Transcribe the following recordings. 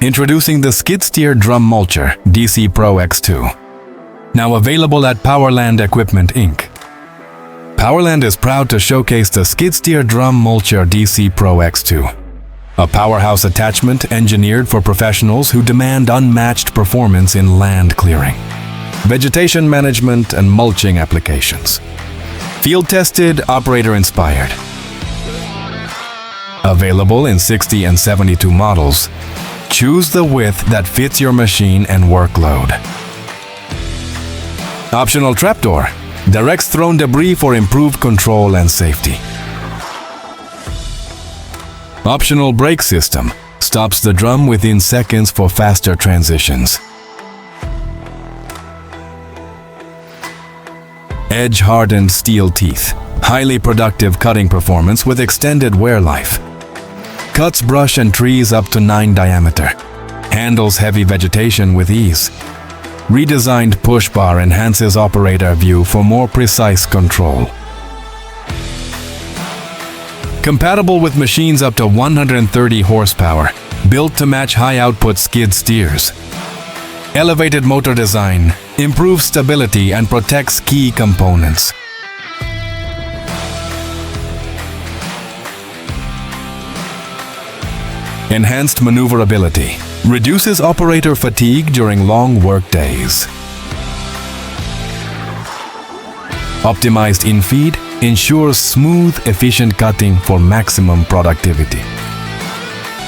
Introducing the skid steer drum mulcher DC Pro X2. Now available at Powerland Equipment Inc. Powerland is proud to showcase the skid steer drum mulcher DC Pro X2, a powerhouse attachment engineered for professionals who demand unmatched performance in land clearing, vegetation management, and mulching applications. Field tested, operator inspired. Available in 60 and 72 models, choose the width that fits your machine and workload. Optional trapdoor directs thrown debris for improved control and safety. Optional brake system stops the drum within seconds for faster transitions. Edge-hardened steel teeth, highly productive cutting performance with extended wear life. Cuts brush and trees up to 9 diameter. Handles heavy vegetation with ease. Redesigned push bar enhances operator view for more precise control. Compatible with machines up to 130 horsepower, built to match high-output skid steers. Elevated motor design improves stability and protects key components. Enhanced maneuverability reduces operator fatigue during long work days. Optimized infeed ensures smooth, efficient cutting for maximum productivity.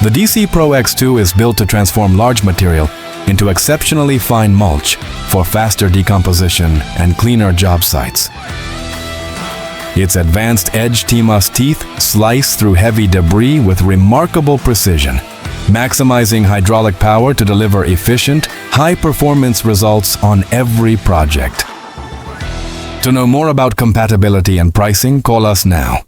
The DC Pro X2 is built to transform large material into exceptionally fine mulch for faster decomposition and cleaner job sites. Its advanced edge TMUS teeth slice through heavy debris with remarkable precision, maximizing hydraulic power to deliver efficient, high-performance results on every project. To know more about compatibility and pricing, call us now.